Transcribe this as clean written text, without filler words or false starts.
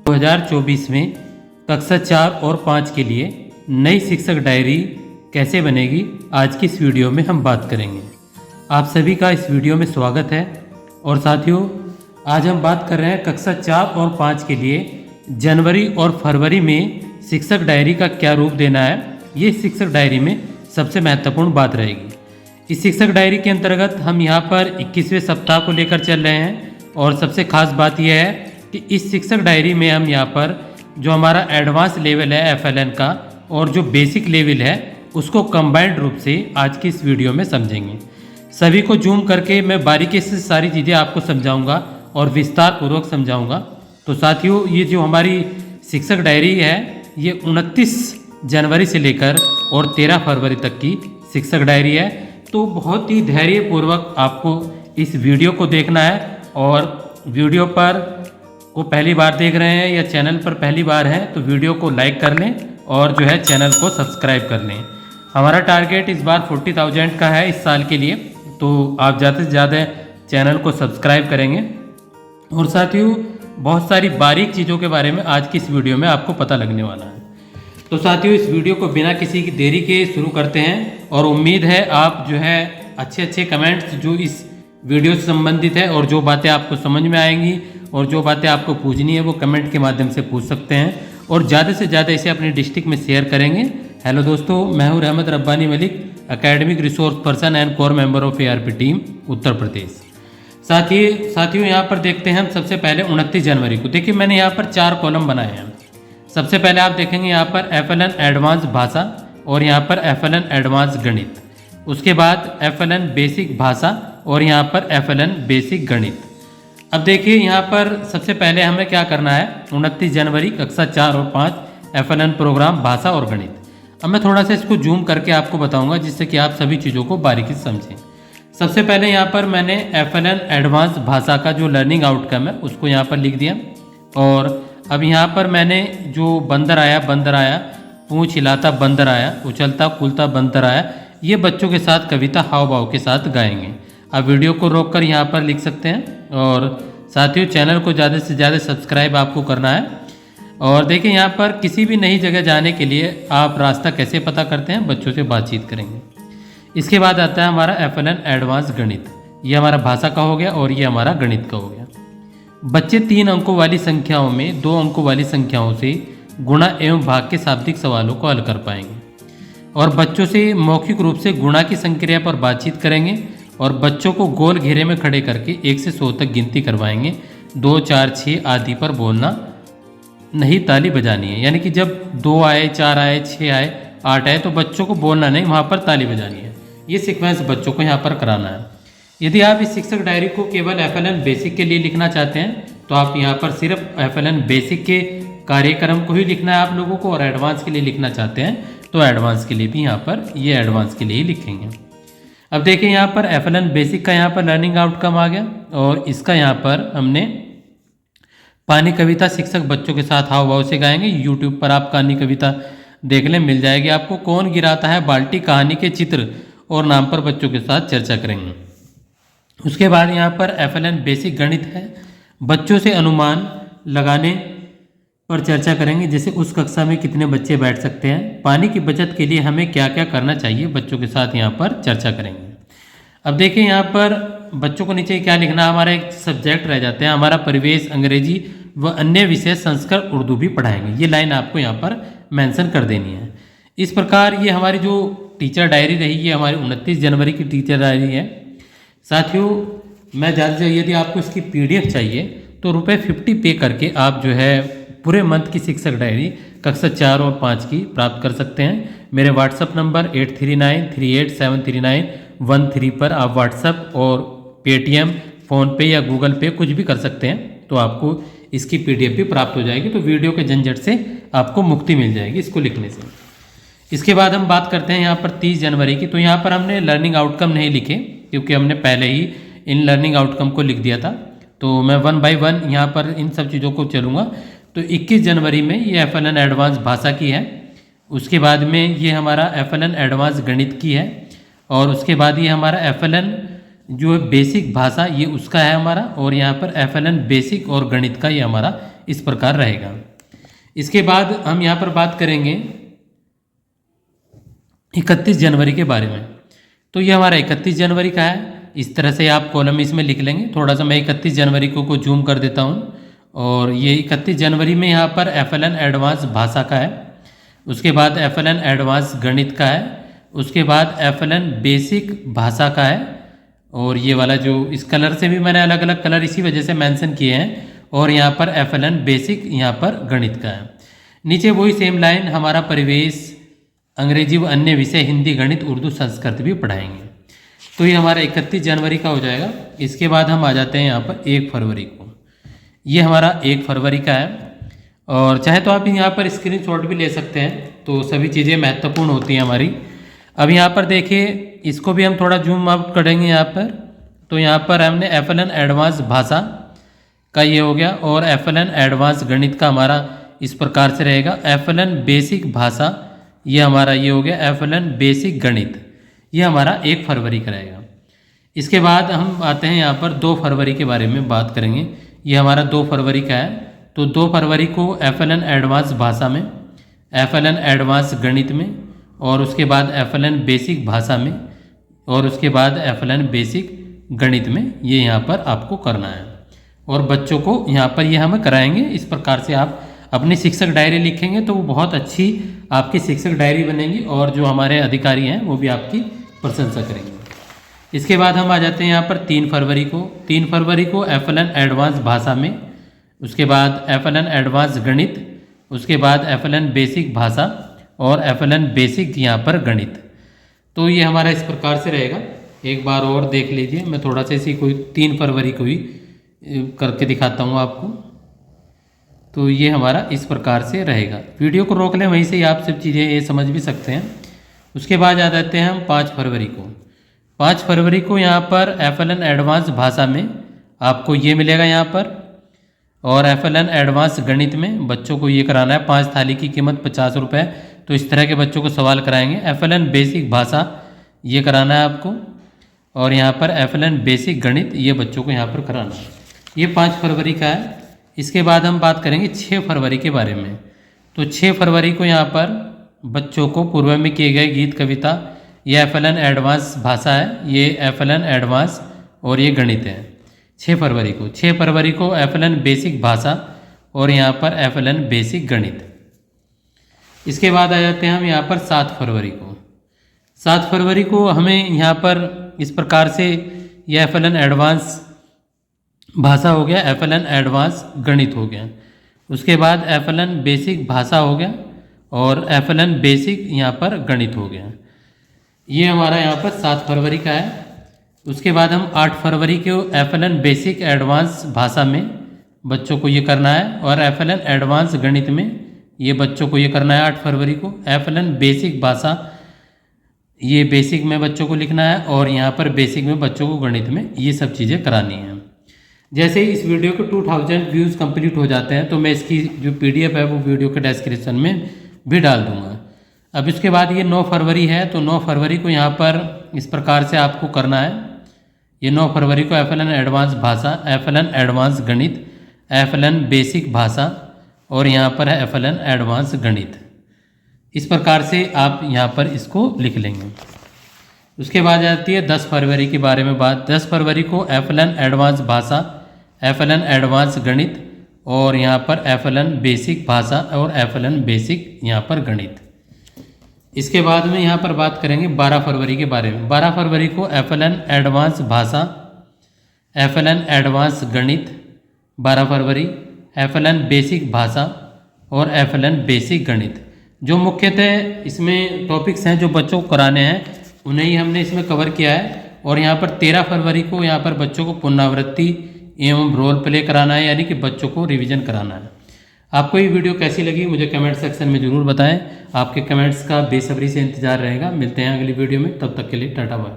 2024 में कक्षा 4 और 5 के लिए नई शिक्षक डायरी कैसे बनेगी, आज की इस वीडियो में हम बात करेंगे। आप सभी का इस वीडियो में स्वागत है। और साथियों, आज हम बात कर रहे हैं कक्षा 4 और 5 के लिए जनवरी और फरवरी में शिक्षक डायरी का क्या रूप देना है। ये शिक्षक डायरी में सबसे महत्वपूर्ण बात रहेगी। इस शिक्षक डायरी के अंतर्गत हम यहाँ पर 21वें सप्ताह को लेकर चल रहे हैं और सबसे खास बात यह है कि इस शिक्षक डायरी में हम यहाँ पर जो हमारा एडवांस लेवल है FLN का और जो बेसिक लेवल है उसको कंबाइंड रूप से आज की इस वीडियो में समझेंगे। सभी को जूम करके मैं बारीकी से सारी चीज़ें आपको समझाऊंगा और विस्तार पूर्वक समझाऊंगा। तो साथियों, ये जो हमारी शिक्षक डायरी है ये 29 जनवरी से लेकर और 13 फरवरी तक की शिक्षक डायरी है। तो बहुत ही धैर्यपूर्वक आपको इस वीडियो को देखना है और वीडियो पर को पहली बार देख रहे हैं या चैनल पर पहली बार हैं तो वीडियो को लाइक कर लें और जो है चैनल को सब्सक्राइब कर लें। हमारा टारगेट इस बार 40,000 का है इस साल के लिए, तो आप ज़्यादा से ज़्यादा चैनल को सब्सक्राइब करेंगे। और साथियों, बहुत सारी बारीक चीज़ों के बारे में आज की इस वीडियो में आपको पता लगने वाला है। तो साथियों, इस वीडियो को बिना किसी की देरी के शुरू करते हैं और उम्मीद है आप जो है अच्छे कमेंट्स जो इस वीडियो से संबंधित है और जो बातें आपको समझ में आएंगी और जो बातें आपको पूछनी है वो कमेंट के माध्यम से पूछ सकते हैं और ज़्यादा से ज़्यादा इसे अपने डिस्ट्रिक्ट में शेयर करेंगे। हेलो दोस्तों, मैं हूं Rahmat Rabbani Malik, academic resource person and core member of ARP team Uttar Pradesh. साथियों, यहाँ पर देखते हैं हम सबसे पहले 29 जनवरी को। देखिए, मैंने यहाँ पर 4 कॉलम बनाए हैं। सबसे पहले आप देखेंगे यहाँ पर FLN एडवांस भाषा और यहाँ पर FLN एडवांस गणित, उसके बाद FLN बेसिक भाषा और यहाँ पर FLN बेसिक गणित। अब देखिए, यहाँ पर सबसे पहले हमें क्या करना है, 29 जनवरी कक्षा 4 और 5 FLN प्रोग्राम भाषा और गणित। अब मैं थोड़ा सा इसको जूम करके आपको बताऊंगा जिससे कि आप सभी चीज़ों को बारीकी से समझें। सबसे पहले यहाँ पर मैंने FLN एडवांस भाषा का जो लर्निंग आउटकम है उसको यहाँ पर लिख दिया। और अब यहाँ पर मैंने जो बंदर आया पूंछ हिलाता बंदर आया, उछलता कूदता बंदर आया, ये बच्चों के साथ कविता हाव भाव के साथ गाएंगे। आप वीडियो को रोककर यहाँ पर लिख सकते हैं। और साथियों, चैनल को ज़्यादा से ज़्यादा सब्सक्राइब आपको करना है। और देखिए, यहाँ पर किसी भी नई जगह जाने के लिए आप रास्ता कैसे पता करते हैं, बच्चों से बातचीत करेंगे। इसके बाद आता है हमारा FLN एडवांस गणित। ये हमारा भाषा का हो गया और ये हमारा गणित का हो गया। बच्चे 3 अंकों वाली संख्याओं में 2 अंकों वाली संख्याओं से गुणा एवं भाग के शाब्दिक सवालों को हल कर पाएंगे और बच्चों से मौखिक रूप से गुणा की संक्रिया पर बातचीत करेंगे और बच्चों को गोल घेरे में खड़े करके 1 से 100 तक गिनती करवाएंगे। 2, 4, 6 आदि पर बोलना नहीं, ताली बजानी है। यानी कि जब 2 आए, 4 आए, 6 आए, 8 आए तो बच्चों को बोलना नहीं, वहाँ पर ताली बजानी है। ये सीक्वेंस बच्चों को यहाँ पर कराना है। यदि आप इस शिक्षक डायरी को केवल FLN बेसिक के लिए लिखना चाहते हैं तो आप यहाँ पर सिर्फ FLN बेसिक के कार्यक्रम को ही लिखना है आप लोगों को, और एडवांस के लिए लिखना चाहते हैं तो एडवांस के लिए भी यहाँ पर ये एडवांस के लिए ही लिखेंगे। अब देखिए, यहाँ पर FLN बेसिक का यहाँ पर लर्निंग आउटकम आ गया और इसका यहाँ पर हमने पानी कविता शिक्षक बच्चों के साथ हाव भाव से गाएंगे। यूट्यूब पर आप कहानी कविता देख लें, मिल जाएगी आपको। कौन गिराता है बाल्टी कहानी के चित्र और नाम पर बच्चों के साथ चर्चा करेंगे। उसके बाद यहाँ पर FLN बेसिक गणित है। बच्चों से अनुमान लगाने पर चर्चा करेंगे, जैसे उस कक्षा में कितने बच्चे बैठ सकते हैं। पानी की बचत के लिए हमें क्या क्या करना चाहिए, बच्चों के साथ यहाँ पर चर्चा करेंगे। अब देखिए, यहाँ पर बच्चों को नीचे क्या लिखना, हमारा एक सब्जेक्ट रह जाते हैं, हमारा परिवेश, अंग्रेजी व अन्य विषय संस्कृत उर्दू भी पढ़ाएंगे। ये लाइन आपको यहाँ पर मेंशन कर देनी है। इस प्रकार ये हमारी जो टीचर डायरी रही, ये हमारी 29 जनवरी की टीचर डायरी है। साथियों, मैं ज़्यादा से यदि आपको इसकी PDF चाहिए तो ₹50 पे करके आप जो है पूरे मंथ की शिक्षक डायरी कक्षा 4 और 5 की प्राप्त कर सकते हैं। मेरे व्हाट्सअप नंबर 8393873913 पर आप व्हाट्सअप और पेटीएम, फ़ोनपे या गूगल पे कुछ भी कर सकते हैं, तो आपको इसकी PDF भी प्राप्त हो जाएगी। तो वीडियो के झंझट से आपको मुक्ति मिल जाएगी इसको लिखने से। इसके बाद हम बात करते हैं यहाँ पर 30 जनवरी की। तो यहाँ पर हमने लर्निंग आउटकम नहीं लिखे क्योंकि हमने पहले ही इन लर्निंग आउटकम को लिख दिया था। तो मैं 1 बाय 1 यहाँ पर इन सब चीज़ों को चलूँगा। तो 21 जनवरी में ये FLN एडवांस भाषा की है। उसके बाद में ये हमारा FLN एडवांस गणित की है और उसके बाद ये हमारा FLN जो बेसिक भाषा ये उसका है हमारा, और यहाँ पर FLN बेसिक और गणित का ये हमारा इस प्रकार रहेगा। इसके बाद हम यहाँ पर बात करेंगे 31 जनवरी के बारे में। तो ये हमारा 31 जनवरी का है। इस तरह से आप कॉलम इसमें लिख लेंगे। थोड़ा सा मैं 31 जनवरी को जूम कर देता हूँ। और ये 31 जनवरी में यहाँ पर FLN एडवांस भाषा का है, उसके बाद FLN एडवांस गणित का है, उसके बाद FLN बेसिक भाषा का है, और ये वाला जो इस कलर से भी मैंने अलग अलग कलर इसी वजह से मेंशन किए हैं, और यहाँ पर FLN बेसिक यहाँ पर गणित का है। नीचे वही सेम लाइन हमारा परिवेश, अंग्रेजी व अन्य विषय, हिंदी, गणित, उर्दू, संस्कृत भी पढ़ाएंगे। तो ये हमारा 31 जनवरी का हो जाएगा। इसके बाद हम आ जाते हैं यहाँ पर 1 फरवरी को। ये हमारा 1 फरवरी का है, और चाहे तो आप यहाँ पर स्क्रीनशॉट भी ले सकते हैं। तो सभी चीज़ें महत्वपूर्ण होती हैं हमारी। अब यहाँ पर देखिए, इसको भी हम थोड़ा जूम आउट करेंगे यहाँ पर। तो यहाँ पर हमने FLN एडवांस भाषा का ये हो गया, और FLN एडवांस गणित का हमारा इस प्रकार से रहेगा। FLN बेसिक भाषा ये हमारा ये हो गया। FLN बेसिक गणित ये हमारा 1 फरवरी का रहेगा। इसके बाद हम आते हैं यहाँ पर 2 फरवरी के बारे में बात करेंगे। ये हमारा 2 फरवरी का है। तो 2 फरवरी को FLN एडवांस भाषा में, FLN एडवांस गणित में, और उसके बाद FLN बेसिक भाषा में, और उसके बाद FLN बेसिक गणित में ये यहाँ पर आपको करना है। और बच्चों को यहाँ पर ये हमें कराएंगे। इस प्रकार से आप अपनी शिक्षक डायरी लिखेंगे तो वो बहुत अच्छी आपकी शिक्षक डायरी बनेगी, और जो हमारे अधिकारी हैं वो भी आपकी प्रशंसा करेंगे। इसके बाद हम आ जाते हैं यहाँ पर 3 फरवरी को। 3 फरवरी को FLN एडवांस भाषा में, उसके बाद FLN एडवांस गणित, उसके बाद FLN बेसिक भाषा, और FLN बेसिक यहाँ पर गणित। तो ये हमारा इस प्रकार से रहेगा। एक बार और देख लीजिए, मैं थोड़ा सा इसी कोई 3 फरवरी को ही करके दिखाता हूँ आपको। तो ये हमारा इस प्रकार से रहेगा। वीडियो को रोक लें, वहीं से ही आप सब चीज़ें ये समझ भी सकते हैं। उसके बाद आ जाते हैं हम 5 फरवरी को। 5 फरवरी को यहाँ पर FLN एडवांस भाषा में आपको ये मिलेगा यहाँ पर, और FLN एडवांस गणित में बच्चों को ये कराना है। 5 थाली की कीमत 50 रुपये। तो इस तरह के बच्चों को सवाल कराएंगे। FLN बेसिक भाषा ये कराना है आपको, और यहाँ पर FLN बेसिक गणित ये बच्चों को यहाँ पर कराना है। ये 5 फरवरी का है। इसके बाद हम बात करेंगे 6 फरवरी के बारे में। तो 6 फरवरी को यहाँ पर बच्चों को पूर्व में किए गए गीत, कविता, ये FLN एडवांस भाषा है, ये FLN एडवांस, और ये गणित है। 6 फरवरी को 6 फरवरी को FLN बेसिक भाषा, और यहाँ पर FLN बेसिक गणित। इसके बाद आ जाते हैं हम यहाँ पर 7 फरवरी को। 7 फरवरी को हमें यहाँ पर इस प्रकार से यह FLN एडवांस भाषा हो गया, FLN एडवांस गणित हो गया, उसके बाद FLN बेसिक भाषा हो गया, और FLN बेसिक यहाँ पर गणित हो गया। ये हमारा यहाँ पर 7 फरवरी का है। उसके बाद हम 8 फरवरी को FLN बेसिक एडवांस भाषा में बच्चों को ये करना है, और FLN एडवांस गणित में ये बच्चों को ये करना है। 8 फरवरी को FLN बेसिक भाषा ये बेसिक में बच्चों को लिखना है, और यहाँ पर बेसिक में बच्चों को गणित में ये सब चीज़ें करानी हैं। जैसे ही इस वीडियो को 2000 व्यूज़ कंप्लीट हो जाते हैं तो मैं इसकी जो PDF है वो वीडियो के डिस्क्रिप्शन में भी डाल दूँगा। अब इसके बाद ये 9 फरवरी है। तो 9 फरवरी को यहाँ पर इस प्रकार से आपको करना है। ये 9 फरवरी को FLN एडवांस भाषा, FLN एडवांस गणित, FLN बेसिक भाषा, और यहाँ पर है FLN एडवांस गणित। इस प्रकार से आप यहाँ पर इसको लिख लेंगे। उसके बाद आती है 10 फरवरी के बारे में बात। 10 फरवरी को FLN एडवांस भाषा, FLN एडवांस गणित, और यहाँ पर FLN बेसिक भाषा, और FLN बेसिक यहाँ पर गणित। इसके बाद में यहाँ पर बात करेंगे 12 फरवरी के बारे में। 12 फरवरी को FLN एडवांस भाषा, FLN एडवांस गणित 12 फरवरी, FLN बेसिक भाषा, और FLN बेसिक गणित। जो मुख्यतः इसमें टॉपिक्स हैं जो बच्चों को कराने हैं उन्हें ही हमने इसमें कवर किया है। और यहाँ पर 13 फरवरी को यहाँ पर बच्चों को पुनरावृत्ति एवं रोल प्ले कराना है, यानी कि बच्चों को रिवीजन कराना है। आपको ये वीडियो कैसी लगी मुझे कमेंट सेक्शन में ज़रूर बताएं। आपके कमेंट्स का बेसब्री से इंतजार रहेगा। मिलते हैं अगली वीडियो में, तब तक के लिए टाटा बाय।